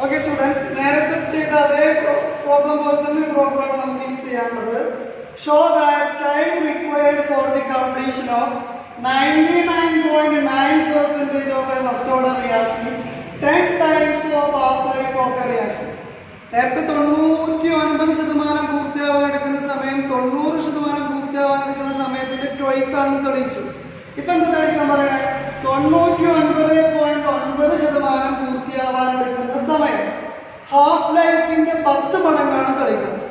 Okay, students, നേരത്തെ ചെയ്ത അതേ പ്രോബ്ലം പോലെ തന്നെ പ്രോബ്ലം നമുക്ക് ഇനി ചെയ്യാനുള്ളത്. Show that time required for the completion of 99.9% of a first order reaction is 10 times of half-life of a reaction. നേരത്തെ 99% പൂർത്തിയാവാനെടുക്കുന്ന സമയം 90% പൂർത്തിയാവാനെടുക്കുന്ന സമയത്തിന്റെ ട്വൈസ് ആണെന്ന് തെളിയിച്ചു. ഇപ്പൊ എന്താ തെളിയിക്കാൻ പറയണേ? 99.9% പൂർത്തിയാവാനെടുക്കുന്ന സമയം ഹാഫ് ലൈഫിന്റെ 10 മടങ്ങാണ് തെളിയിക്കുന്നത്.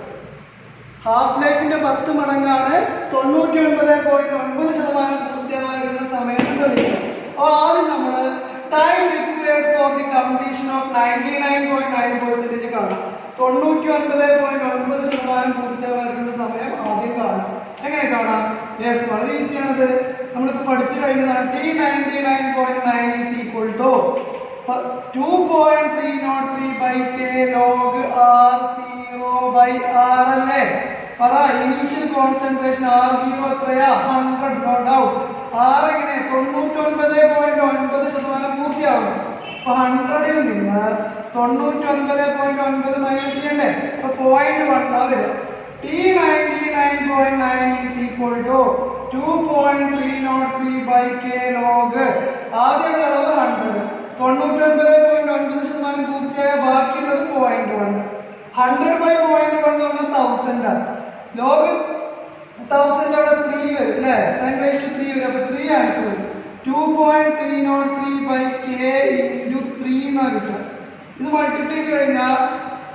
ഹാഫ് ലൈഫിന്റെ 10 മടങ്ങാണ് 99.9% പൂർത്തിയാവാനെടുക്കുന്ന സമയം തെളിയിക്കുന്നത്. അപ്പോൾ ആദ്യം നമ്മൾ time required for the completion of 99.9% കാണാം. 99.9% പൂർത്തിയാവാനെടുക്കുന്ന സമയം ആദ്യം കാണാം. എങ്ങനെ കാണാം? യെസ്, വളരെ ഈസിയാണത്. നമ്മളിപ്പോൾ പഠിച്ചു കഴിഞ്ഞതാണ്. T99.9 is equal to 2.303 by K log R0 by R അല്ലേ? പറ, ഇനീഷ്യൽ കോൺസെൻട്രേഷൻ R0 എത്രയാ? 100, നോ ഡൗട്ട്. R എങ്ങനെ? 99.9% പൂർത്തിയാവണം. അപ്പൊ 100ൽ നിന്ന് 99.9 മൈനസ് ചെയ്യണ്ടേ? അപ്പൊ 0.1 വരും. T99.9 is equal to 2.303 by K log. ആദ്യമുള്ള അളവ് 100. 99.9% പൂർത്തിയായ ബാക്കിയുള്ളത് 0.1. 100 by 0.1 പറഞ്ഞാൽ 1000 ആണ്. ലോഗ് 1000 അവിടെ 3 വരും അല്ലേ? 10⁻³ വരും. അപ്പൊ 3 ആൻസർ വരും. 2.303 by K into 3 എന്നാണ് കിട്ടുക. ഇത് മൾട്ടിപ്ലൈ ചെയ്ത് കഴിഞ്ഞാൽ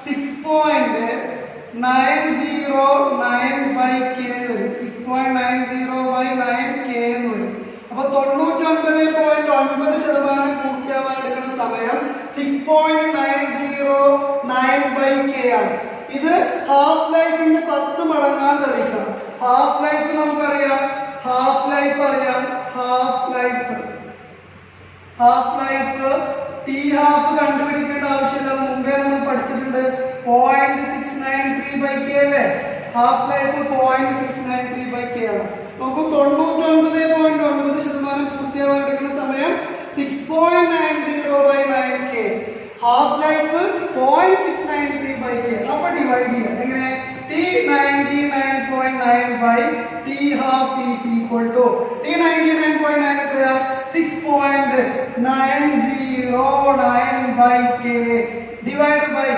6.909 by K വരും. 6.90 by 9K എന്ന് വരും. അപ്പൊ 99.9% പൂർത്തിയാവാനെടുക്കുന്ന സമയം 6.909 by K ആണ്. ഇത് ഹാഫ് ലൈഫിന്റെ 10 മടങ്ങാൻ തെളിയിക്കണം. ഹാഫ് ലൈഫ് നമുക്കറിയാം. ഹാഫ് ലൈഫ് ടി ഹാഫ് കണ്ടുപിടിക്കേണ്ട ആവശ്യമില്ല. മുമ്പേ നമ്മൾ പഠിച്ചിട്ടുണ്ട്. 0.693 by K അല്ലേ? ഹാഫ് ലൈഫ് 0.693 by K ആണ്. നമുക്ക് 99.9% പൂർത്തിയാവാനെടുക്കുന്ന സമയം 6.90 by 9K. Half life 0.693 by K. അപ്പൊ ഡിവൈഡ് ചെയ്യാം. എങ്ങനെ? T99.9 by T half is equal to T99.9 എത്രയാ? 6.909 by K divided by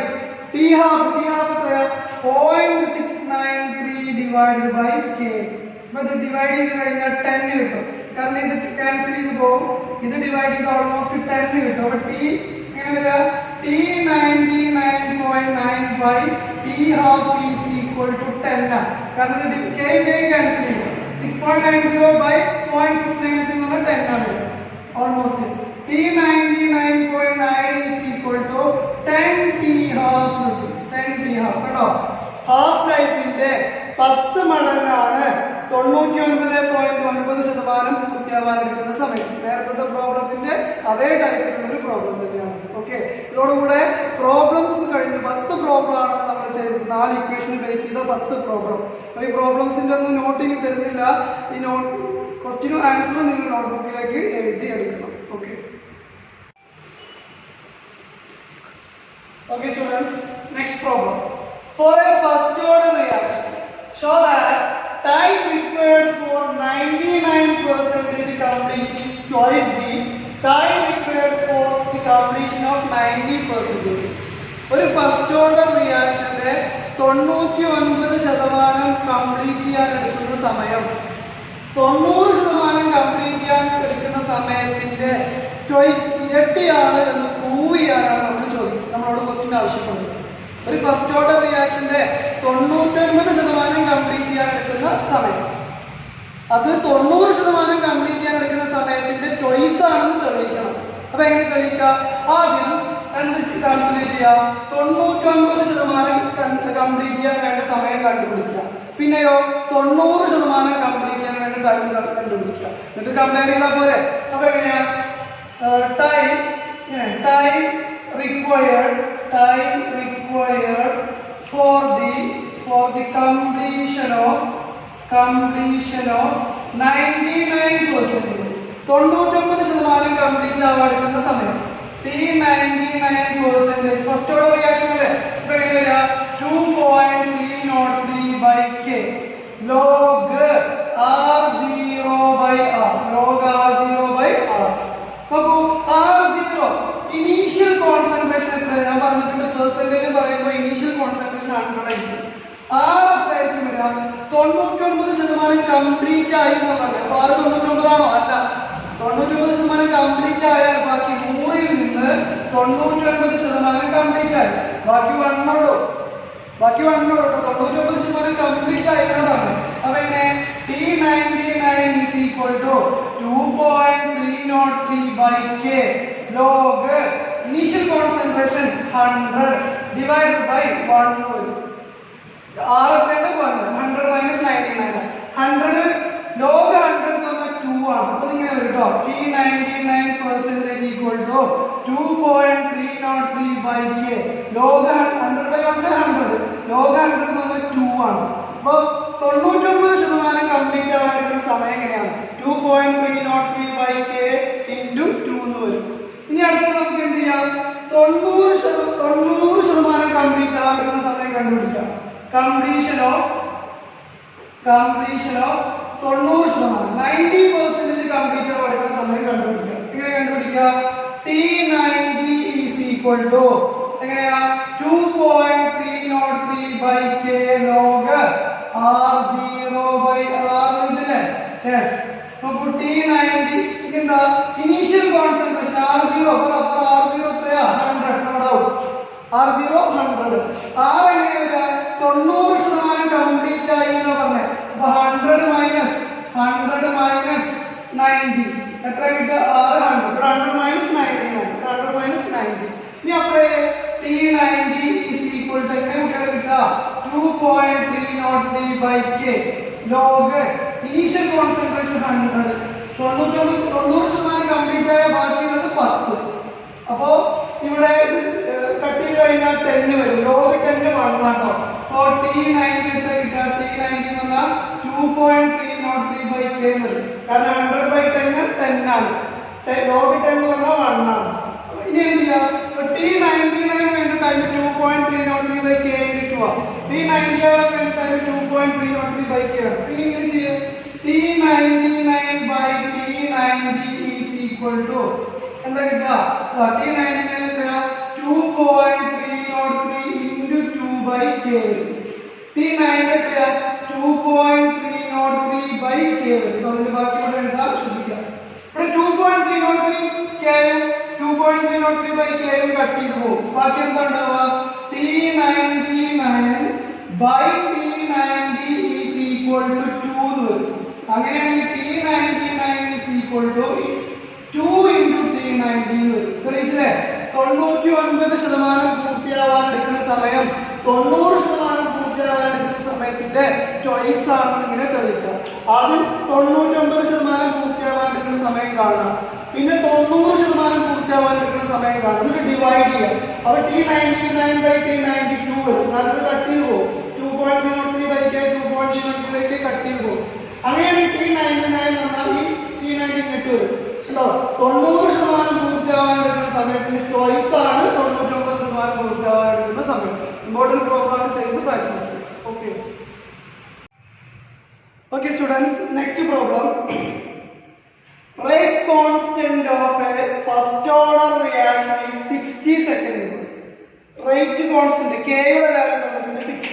T half എത്രയാ? 0.693 divided by K. ഇത് ഡിവൈഡ് ചെയ്ത് കഴിഞ്ഞാൽ 10 കിട്ടും. കാരണം ഇത് ക്യാൻസൽ ചെയ്ത് പോകും. ഇത് ഡിവൈഡ് ചെയ്ത് ഓൾമോസ്റ്റ് 10 കിട്ടും. അപ്പൊ T എങ്ങനെ വരിക? T99.9 by T half is equal to 10 ആണ്. കാരണം ഇത് K ക്യാൻസൽ ചെയ്യും. 6.90 by 0.693 എന്ന് പറഞ്ഞാൽ 10 ആണ്. Almost T99.9 is equal to 10 T half. 10 T half കേട്ടോ. ഹാഫ് ലൈഫിന്റെ 10 മടങ്ങാണ് 99.9% പൂർത്തിയാവാനെടുക്കുന്ന സമയം. നേരത്തെ പ്രോബ്ലത്തിന്റെ അതേ ടൈപ്പിലുള്ള ഒരു പ്രോബ്ലം തന്നെയാണ്. ഓക്കെ, ഇതോടുകൂടെ പ്രോബ്ലംസ് കഴിഞ്ഞു. 10 പ്രോബ്ലം ആണ് നമ്മൾ ചെയ്തത്. 4 ഇക്വേഷൻ ബേസ് ചെയ്ത 10 പ്രോബ്ലം. ഈ പ്രോബ്ലംസിന്റെ ഒന്നും നോട്ടിന് തരുന്നില്ല. ഈ ക്വസ്റ്റ്യനും ആൻസറും നിങ്ങൾ നോട്ട്ബുക്കിലേക്ക് എഴുതി എടുക്കണം. Okay students, next problem. For a first order reaction, show that time required for 99% completion is twice the time required for the completion of 90%. ഒരു ഫസ്റ്റ് ഓർഡർ റിയാക്ഷന്റെ 99% കംപ്ലീറ്റ് ചെയ്യാൻ എടുക്കുന്ന സമയം 90% കംപ്ലീറ്റ് ചെയ്യാൻ എടുക്കുന്ന സമയത്തിന്റെ ചോയ്സ് ഇരട്ടിയാണ് എന്ന് പ്രൂവ് ചെയ്യാനാണ് നമ്മളോട് ക്വസ്റ്റ്യൻ ആവശ്യപ്പെടുന്നത്. ഒരു ഫസ്റ്റ് ഓർഡർ റിയാക്ഷന്റെ 99% കംപ്ലീറ്റ് ചെയ്യാൻ എടുക്കുന്ന സമയം, അത് 90% കംപ്ലീറ്റ് ചെയ്യാൻ എടുക്കുന്ന സമയത്തിന്റെ ചോയ്സ് ആണെന്ന് തെളിയിക്കണം. അപ്പൊ എങ്ങനെ തെളിയിക്കാം? ആദ്യം എന്ത് കാൽക്കുലേറ്റ് ചെയ്യാം? 99% കംപ്ലീറ്റ് ചെയ്യാൻ വേണ്ട സമയം കണ്ടുപിടിക്കുക. പിന്നെയോ 90% കംപ്ലീറ്റ് ചെയ്യാൻ വേണ്ട ടൈം കണ്ടുപിടിക്കുക. എന്നിട്ട് കമ്പയർ ചെയ്താൽ പോരെ? അപ്പൊ എങ്ങനെയാ? Time required for the completion of 99%. 99% complete ആവാൻ എടുക്കുന്ന സമയം T99% ഫസ്റ്റ് കോൺസെൻട്രേഷൻ എത്ര ഞാൻ പറഞ്ഞിട്ടുണ്ട് പെർസെന്റേജ് പറയുമ്പോൾ ഇനീഷ്യൽ കോൺസെൻട്രേഷൻ 100 ആയിരിക്കും. ആറ് എത്രയായിരിക്കും വരിക 99% കംപ്ലീറ്റ് ആയി എന്ന് പറഞ്ഞത്. അപ്പൊ 99 ആണോ? അല്ല, 99% കംപ്ലീറ്റ് ആയാൽ ബാക്കി 100ൽ നിന്ന് 99% കംപ്ലീറ്റ് ആയി, ബാക്കി 1 ഉള്ളൂ. ബാക്കി 1 ഉള്ളൂ കേട്ടോ. 99% കംപ്ലീറ്റ് ആയി എന്നാണ് പറഞ്ഞത്. അപ്പൊ എങ്ങനെ T99 is equal to 2.303/k log initial concentration 100 divided by 1 വരും. 6 എത്രയാണ്? 100 minus 99. 100 log 100 എന്ന് പറഞ്ഞാൽ 2 ആണ്. അപ്പൊ ഇങ്ങനെ വരും കേട്ടോ. T99% equal to 2.303/k log 100 by 100 log 100 എന്ന് പറഞ്ഞാൽ 2 ആണ്. അപ്പൊ 99% കംപ്ലീറ്റ് ആവാൻ എടുക്കുന്ന സമയം എങ്ങനെയാണ്? 2.303/k into 2 എന്ന് വരും. ഇനി അടുത്തത് നമുക്ക് എന്ത് ചെയ്യാം? 90% കംപ്ലീറ്റ് ആവാൻ എടുക്കുന്ന സമയം കണ്ടുപിടിക്കാം. കംപ്ലീഷൻ ഓഫ് 90% 90% കംപ്ലീറ്റ് ആവാൻ എടുക്കുന്ന സമയം കണ്ടുപിടിക്കാം. എങ്ങനെ കണ്ടുപിടിക്കുക? T90 is equal to എങ്ങനെയാ 2.303/k log R0/R ഇതില്ലേ? യെസ്. നോക്കൂ T90 ഇതെന്താ? ഇനീഷ്യൽ കോൺസെൻട്രേഷൻ R0 R0 എത്രയാ? 100. R0 100. R എങ്ങനെ വരിക? 90% കംപ്ലീറ്റ് ആയി എന്ന് പറഞ്ഞേ. അപ്പൊ 100 minus 90 എത്ര കിട്ടുക? 100. 100 minus 99. 100 minus 90. ഇനി അപ്പോൾ T90 is equal to എങ്ങനെ കുട്ടികളെ കിട്ടുക? 2.303/k log initial concentration 100. 90% complete ആയ ബാക്കിയുള്ളത് 10. അപ്പോ ഇവിടെ കട്ട് ചെയ്ത് കഴിഞ്ഞാൽ 10 വരും. log 10 1 ആട്ടോ. സോ T90 എത്ര കിട്ടുക? T90 എന്ന് പറഞ്ഞാൽ 2.303/k വരും. കാരണം 100/10 10 ആണ്. log 10 എന്ന് പറഞ്ഞാൽ 1 ആണ്. ഇനി എന്ത് ചെയ്യാം? T99 വേണ്ട ടൈം 2.303/k into 2 ആണ്. T90 വേണ്ട ടൈം 2.303/k ആണ്. ഇനി ഇങ്ങനെ ചെയ്യും. T99/T90 is equal to എന്താ കിട്ടുക? T99 എത്രയാ? 2.303 into 2/k വരും. T90 എത്രയാ? 2.303/k വരും. അതിന്റെ ബാക്കി ഇവിടെ എഴുതാം, ശ്രദ്ധിക്കാം. ഇവിടെ 2.303k 2.303/k കട്ട് ചെയ്ത് പോകും. ബാക്കി എന്താ ഉണ്ടാവുക? T99/T90 is equal to 2 എന്ന് വരും. അങ്ങനെയാണെങ്കിൽ T99 is equal to 2 into T90 വരും. മനസ്സിലെ 99% പൂർത്തിയാവാൻ എടുക്കുന്ന സമയം 90% പൂർത്തിയാവാൻ എടുക്കുന്ന സമയത്തിന്റെ ചോയ്സ് ആണെന്ന് ഇങ്ങനെ തെളിയിക്കാം. ആദ്യം 99% പൂർത്തിയാവാൻ എടുക്കുന്ന സമയം കാണാം, പിന്നെ 90% പൂർത്തിയാവാൻ എടുക്കുന്ന സമയം കാണാം. എന്നിട്ട് ഡിവൈഡ് ചെയ്യാം. അപ്പൊ T99/T92 വരും. അത് കട്ട് ചെയ്ത് പോകും. 2.303/k 2.303/k കട്ട് ചെയ്ത് പോകും. അങ്ങനെയാണെങ്കിൽ T99 എന്ന് പറഞ്ഞാൽ ഈ T90 ഇങ്ങോട്ട് വരും. ഉണ്ടോ? 90% പൂർത്തിയാവാൻ എടുക്കുന്ന സമയത്തിന്റെ ചോയ്സ് ആണ് 99% പൂർത്തിയാവാൻ എടുക്കുന്ന സമയം. ഇമ്പോർട്ടൻറ്റ് പ്രോബ്ലം ആണ് ചെയ്ത് practice. Okay okay students, next problem. Rate constant of a first order reaction is 60 second inverse. Rate constant K യുടെ വാല്യൂ തന്നിട്ടുണ്ട് 60.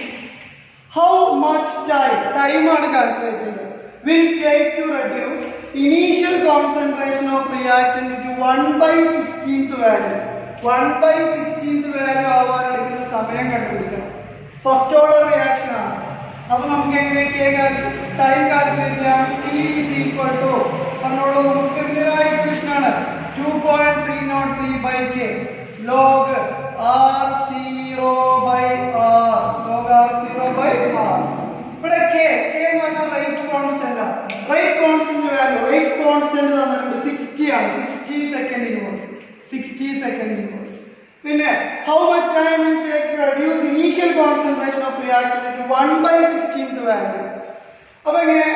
How much time ആണ് കാൽക്കുലേറ്റ് ചെയ്തത്? Will take to reduce initial concentration of reactant to 1/16th value. 1/16th value ആവാൻ എടുക്കുന്ന സമയം കണ്ടുപിടിക്കണം. First order reaction ആണ്. അപ്പൊ നമുക്ക് എങ്ങനെ ടൈം കാൽക്കുലേറ്റ് ചെയ്യാം? T is equal to പറഞ്ഞോളൂ, നമുക്ക് ഇതിനായ ഇക്വേഷൻ ആണ് 2.303/k log R0/R log R0/R. ഇവിടെ K എന്ന് പറഞ്ഞാൽ റേറ്റ് കോൺസ്റ്റന്റ് ആണ്. Rate constant value rate constant തന്നിട്ടുണ്ട് 60 ആണ്. 60 സെക്കൻഡ് ഇൻവേഴ്സ്. 60 second inverse. പിന്നെ how much time will take to reduce initial concentration of reactant to 1/16th value. അപ്പൊ എങ്ങനെ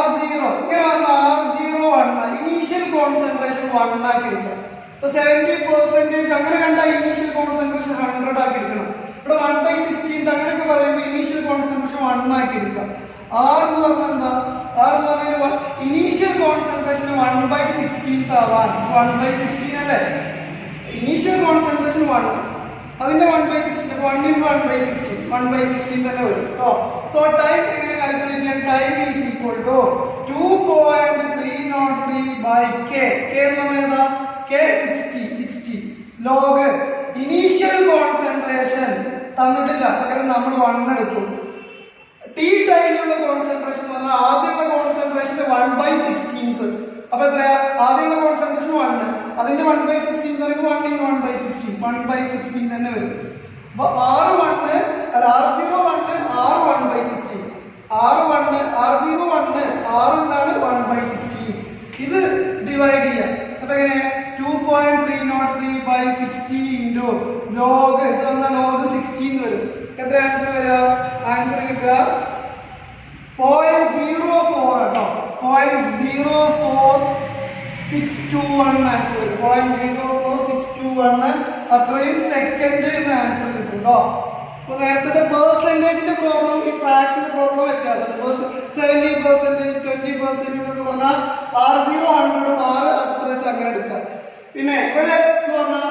R0 ഇങ്ങനെ വന്ന R0 1 ഇനീഷ്യൽ കോൺസെൻട്രേഷൻ 1 ആക്കി എടുക്കാം. അപ്പൊ 70% അങ്ങനെ കണ്ട ഇനീഷ്യൽ കോൺസെൻട്രേഷൻ 100 ആക്കി എടുക്കണം. ഇവിടെ 1/16th അങ്ങനെയൊക്കെ പറയുമ്പോൾ ഇനീഷ്യൽ കോൺസെൻട്രേഷൻ 1 ആക്കി എടുക്കാം. R എന്ന് പറഞ്ഞാൽ എന്താ? R എന്ന് പറഞ്ഞാൽ ഇനീഷ്യൽ കോൺസെൻട്രേഷൻ 1/16th ആവാൻ 1/16 അല്ലേ? ഇനീഷ്യൽ കോൺസെൻട്രേഷൻ 1 അതിന്റെ 1/16 1 × 1/16 1/16 തന്നെ വരും കേട്ടോ. സോ ടൈം എങ്ങനെ കാൽക്കുലേറ്റ് ചെയ്യാൻ? Time is equal to 2.303/k. k എന്ന് പറഞ്ഞാൽ k 60 ലോഗ് ഇനീഷ്യൽ കോൺസെൻട്രേഷൻ തന്നിട്ടില്ല, പകരം നമ്മൾ 1 എടുത്തു. ടി ടൈമിലുള്ള കോൺസെൻട്രേഷൻ എന്ന് പറഞ്ഞാൽ ആദ്യമുള്ള കോൺസെൻട്രേഷന്റെ 1/16. അപ്പൊ എത്രയാ? ആദ്യമുള്ള കോൺസെൻട്രേഷൻ 1, അതിന്റെ 1/16 എന്ന് പറയുമ്പോൾ 1 × 1/16 1/16 തന്നെ വരും. അപ്പൊ R01 R 1/16 R01 R01 R എന്താണ് 1/16. ഇത് ഡിവൈഡ് ചെയ്യാം. അപ്പൊ എങ്ങനെ? 2.303/60 ഇൻറ്റു ലോഗ് ഇത് വന്നാൽ ലോഗ് 16 വരും. എത്ര ആൻസർ വരിക? ആൻസർ കിട്ടുക 0.04 കേട്ടോ. 0.0621 ആൻസർ വരും. 0.04621 അത്രയും സെക്കൻഡ് എന്ന ആൻസർ കിട്ടും കേട്ടോ. അപ്പൊ നേരത്തെ പെർസെന്റേജിന്റെ പ്രോബ്ലം ഈ ഫ്രാക്ഷന്റെ പ്രോബ്ലം വ്യത്യാസമുണ്ട്. 70% 20% എന്നൊക്കെ പറഞ്ഞാൽ R0 100 R അത്ര അങ്ങനെ എടുക്കുക. പിന്നെ ഇവിടെ എന്ന് പറഞ്ഞാൽ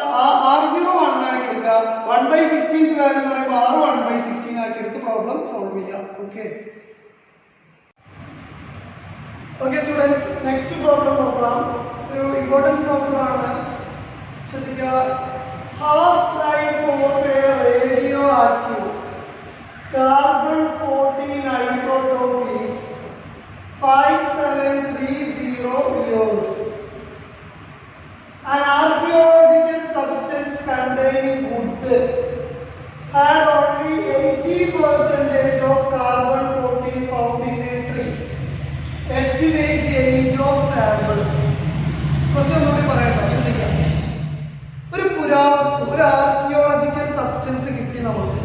R0 1 ആക്കി എടുക്കുക. 1/16 വാല്യൂ എന്ന് പറയുമ്പോൾ R 1/16 ആക്കി എടുത്ത് പ്രോബ്ലം സോൾവ് ചെയ്യാം. ഓക്കെ സ്റ്റുഡൻസ്, നെക്സ്റ്റ് പ്രോബ്ലം നോക്കാം. ഒരു ഇമ്പോർട്ടൻറ്റ് പ്രോബ്ലം ആണ്, ശ്രദ്ധിക്കുക. Half life of A radio active carbon 14 isotope is 5730 years. An archaeological substance containing wood had only 80% of carbon 14 found in a tree. Estimate the age of sample. ഒരു പുരാവസ്തു, ഒരു archaeological substance കിട്ടി നമുക്ക്.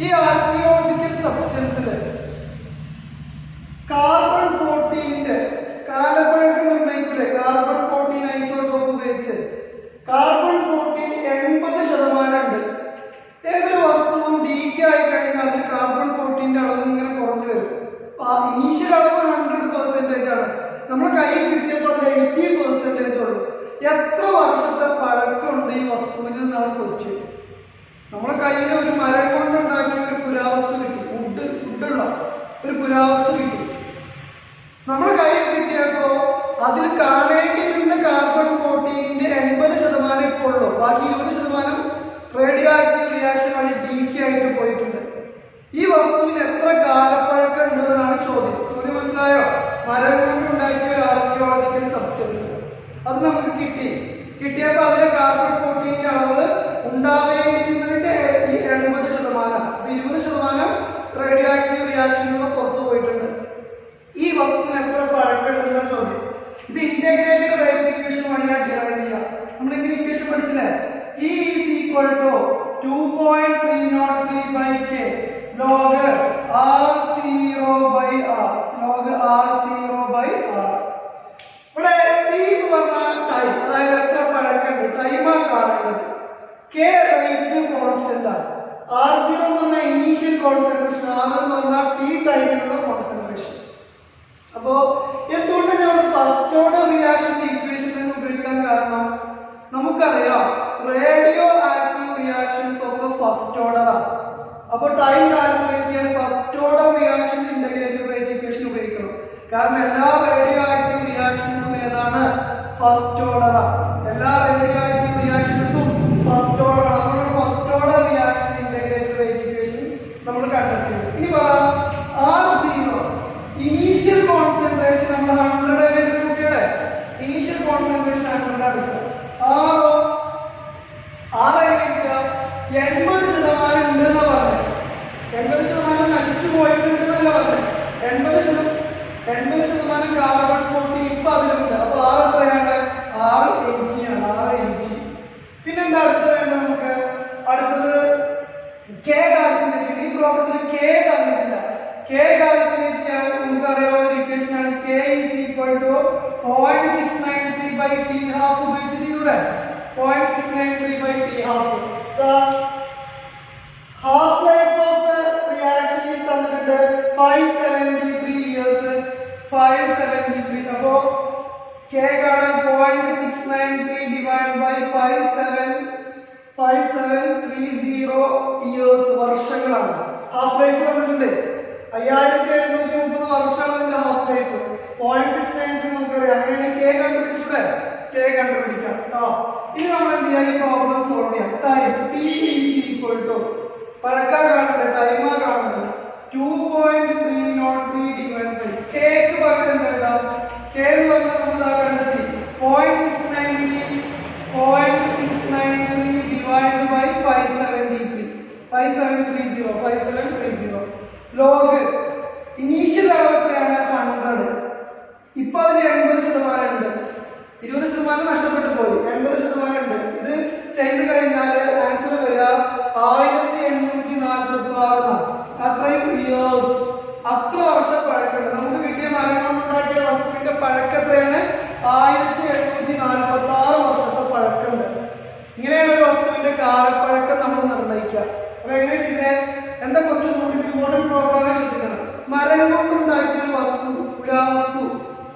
ഈ archaeological സബ്സ്റ്റൻസിൽ carbon 14 കാലപ്പഴക്കം നിർണ്ണയിക്കൂലേ? Carbon 14 isotope ഉപയോഗിച്ച് carbon 14 80% ഉണ്ട്. ഏതൊരു വസ്തുവും ഡീക്ക് ആയി കഴിഞ്ഞാൽ അതിൽ കാർബൺ 14 അളവ് ഇങ്ങനെ കുറഞ്ഞു വരും. ഇനീഷ്യൽ അളവ് 100% ആണ്. നമ്മുടെ കയ്യിൽ കിട്ടിയപ്പോൾ അത് 80% ഉള്ളൂ. എത്ര വർഷത്തെ പഴക്കമുണ്ട് ഈ വസ്തുവിന് എന്നാണ് ക്വസ്റ്റ്യൻ. നമ്മുടെ കയ്യിൽ ഒരു മരം കൊണ്ടുണ്ടാക്കിയ ഒരു പുരാവസ്തു കിട്ടി, വുഡുള്ള ഒരു പുരാവസ്തു കിട്ടി. നമ്മുടെ കയ്യിൽ കിട്ടിയപ്പോ അതിൽ കാണേണ്ടിയിരുന്ന കാർബൺ 14 80% ഇപ്പോൾ ഉള്ളൂ. ബാക്കി 20% റേഡിയോ ആക്റ്റീവ് റിയാക്ഷൻ വഴി ഡീക്ക് ആയിട്ട് പോയിട്ടുണ്ട്. ഈ വസ്തുവിന് എത്ര കാലപ്പഴക്കം ഉണ്ട് എന്നാണ് ചോദ്യം. ചോദ്യം മനസ്സിലായോ? മരം കൊണ്ടുണ്ടാക്കിയ ഒരു ആർക്കിയോളജിക്കൽ സബ്സ്റ്റൻസ് അത് നമുക്ക് കിട്ടിയപ്പോൾ അതിലെ കാർബൺ 14 അളവ് ഉണ്ടാവേണ്ടിയിരുന്നതിന്റെ 80%, 20% റേഡിയോ ആക്റ്റീവ് റിയാക്ഷനിലൂടെ പുറത്തു പോയിട്ടുണ്ട്. ഈ വസ്തുവിന് എത്ര പഴക്കമുണ്ടെന്നാണ് ചോദ്യം. ഇത് ഇന്റഗ്രേറ്റഡ് റേറ്റ് ഇക്വേഷൻ വഴിയാണ് ഡിറൈവ് ചെയ്യുക. നമ്മൾ ഇങ്ങനെ ഇക്വേഷൻ പഠിച്ചില്ലേ? T is equal to 2.303/k log R0/R log R0/R. ഇവിടെ T എന്ന് പറഞ്ഞാൽ ടൈം, അതായത് എത്ര പഴക്കമുണ്ട്, ടൈമാണ് കാണേണ്ടത്. K റേറ്റ് കോൺസ്റ്റന്റ് ആണ്. R0 എന്ന് പറഞ്ഞാൽ ഇനീഷ്യൽ കോൺസെൻട്രേഷൻ, R എന്ന് പറഞ്ഞാൽ T ടൈമിലുള്ള കോൺസെൻട്രേഷൻ. അപ്പോ എന്തുകൊണ്ട് നമ്മൾ ഫസ്റ്റ് ഓർഡർ റിയാക്ഷൻ ഇക്വേഷൻ തന്നെ ഉപയോഗിക്കാൻ കാരണം നമുക്കറിയാം റേഡിയോ ആക്റ്റീവ് റിയാക്ഷൻസ് ഒക്കെ ഫസ്റ്റ് ഓർഡർ ആണ്. അപ്പോൾ ടൈം കാൽക്കുലേറ്റ് ചെയ്യാൻ first order reaction integrated rate equation ഉപയോഗിക്കണം. കാരണം എല്ലാ റേഡിയോ ആക്റ്റീവ് റിയാക്ഷൻസും ഏതാണ്? ഫസ്റ്റ് ഓർഡർ ആണ്. എല്ലാ റേഡിയോ ആക്റ്റീവ് റിയാക്ഷൻസും ഫസ്റ്റ് ഓർഡർ ആണ്. നമ്മൾ first order reaction integrated rate equation നമ്മൾ കണ്ടെത്തി. ഇനി പറയാം R0 ഇനീഷ്യൽ കോൺസെൻട്രേഷൻ നമ്മൾ 100 എടുക്കുകയാണ്. ഇനീഷ്യൽ കോൺസെൻട്രേഷൻ 100 എടുക്കുക. R എങ്ങനെ 80% ഉണ്ടെന്ന് പറഞ്ഞു. 80% നശിച്ചു പോയിട്ടുണ്ടെന്നല്ല പറഞ്ഞു. 80% കാർബൺ 14 ഇപ്പൊ അതിലുണ്ട്. അപ്പൊ R എത്രയാണ്? R80 ആണ്. R80. പിന്നെന്താ അടുത്ത് വേണ്ടത് നമുക്ക്? അടുത്തത് K കാൽക്കുലേറ്റ്. ഈ പ്രോബ്ലത്തിൽ K തന്നിട്ടില്ല. K കാൽക്കുലേറ്റ് ചെയ്യാൻ നമുക്ക് അറിയാവുന്ന ഇക്വേഷൻ ആണ് K is equal to 0.693/T half ഉപയോഗിച്ചിരിക്കൂടെ? 0.693/T half. The half life of the reaction is തന്നിട്ടുണ്ട് 573 years. 573. അപ്പോൾ K കാണാൻ 0.693 divided by 573 5730 ഇയേഴ്സ്, വർഷങ്ങളാണ്. ഹാഫ് ലൈഫ് വന്നിട്ടുണ്ട്. 5730 വർഷമാണ് അതിന്റെ ഹാഫ് ലൈഫ്. 0.69 നമുക്കറിയാം. അങ്ങനെയാണെങ്കിൽ കെ കണ്ടുപിടിച്ചൂടെ? കെ കണ്ടുപിടിക്കാം. ഇനി നമ്മൾ എന്ത് ചെയ്യാം? ഈ പ്രോബ്ലം സോൾവ് ചെയ്യാം. Time T is equal to പഴക്കാ കാണുന്നത്, ടൈമാ കാണുന്നത് 2.303 ഡിവൈഡ് ബൈ കെക്ക് പകരം എന്താ എഴുതാം? കെ എന്ന് പറഞ്ഞാൽ നമ്മൾ കണ്ടെത്തി 0.693 ഡിവൈഡ് ബൈ 5730 ലോഗ് ഇനീഷ്യൽ അളവ് എത്രയാണ്? 100. ഇപ്പൊ അതിന് 80% ഉണ്ട്. 20% നഷ്ടപ്പെട്ടു പോയി. 80% ഉണ്ട്. ഇത് ചെയ്ത് കഴിഞ്ഞാൽ ആൻസർ വരിക 1846. അത്രയും ഇയേഴ്സ്, അത്ര വർഷം പഴക്കമുണ്ട്. നമുക്ക് കിട്ടിയ മരം കൊണ്ടുണ്ടാക്കിയ വസ്തുവിന്റെ പഴക്കം എത്രയാണ്? 1846 വർഷത്തെ പഴക്കമുണ്ട്. ഇങ്ങനെയാണ് ഒരു വസ്തുവിന്റെ കാലപ്പഴക്കം നമ്മൾ നിർണ്ണയിക്കുക. അപ്പൊ എങ്ങനെ ചെയ്തേ? എന്താ ക്വസ്റ്റ്യൻ? ഇമ്പോർട്ടന്റ് പ്രോബ്ലം ശ്രദ്ധിക്കണം. മരം കൊണ്ടുണ്ടാക്കിയ ഒരു വസ്തു, പുരാവസ്തു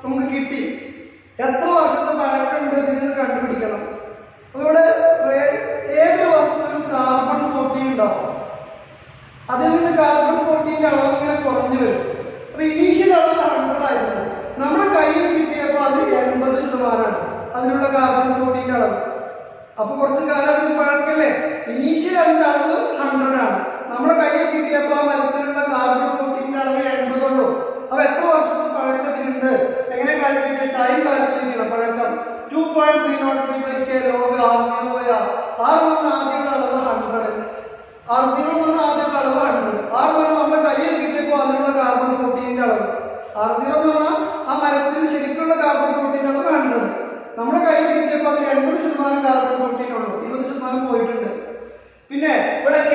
നമുക്ക് കിട്ടി. എത്ര വർഷത്തെ പഴക്കമുണ്ട് ഇതിന് കണ്ടുപിടിക്കണം. അപ്പൊ ഇവിടെ ഏതൊരു വസ്തുവിനും കാർബൺ 14 ഉണ്ടാവും. അതിൽ നിന്ന് കാർബൺ 14 അളവ് ഇങ്ങനെ കുറഞ്ഞു വരും. അപ്പൊ ഇനീഷ്യൽ അളവ് 100 ആയിരുന്നു. നമ്മുടെ കയ്യിൽ കിട്ടിയപ്പോൾ അത് 80% അതിനുള്ള കാർബൺ 14 അളവ്. അപ്പൊ കുറച്ച് കാലം അതിന് പഴക്കല്ലേ? ഇനീഷ്യൽ അതിന്റെ അളവ് 100 ആണ്. നമ്മുടെ കയ്യിൽ കിട്ടിയപ്പോൾ ആ മരത്തിലുള്ള കാർബൺ 14 അളവ് 80 ഉള്ളൂ. അപ്പൊ എത്ര വർഷത്തെ പഴക്കത്തിനുണ്ട്? എങ്ങനെ കാൽക്കുലേറ്റ്? ടൈം കാൽക്കുലേറ്റ് ചെയ്യണം. പഴക്കം 2.303 ലോഗ് R0 ആദ്യമുള്ള അളവ് 100. R0 എന്ന് പറഞ്ഞാൽ ആദ്യത്തെ അളവ് 100. R എന്ന് പറഞ്ഞാൽ നമ്മുടെ കയ്യിൽ കിട്ടിയപ്പോൾ അതിനുള്ള കാർബൺ 14 അളവ്. R0 എന്ന് പറഞ്ഞാൽ ആ മരത്തിൽ ശരിക്കുള്ള കാർബൺ 14 അളവ് 100. നമ്മുടെ കയ്യിൽ കിട്ടിയപ്പോൾ അതിൽ 80% കാർബൺ 14 ഉള്ളൂ. 20% പോയിട്ടുണ്ട്. പിന്നെ ഇവിടെ K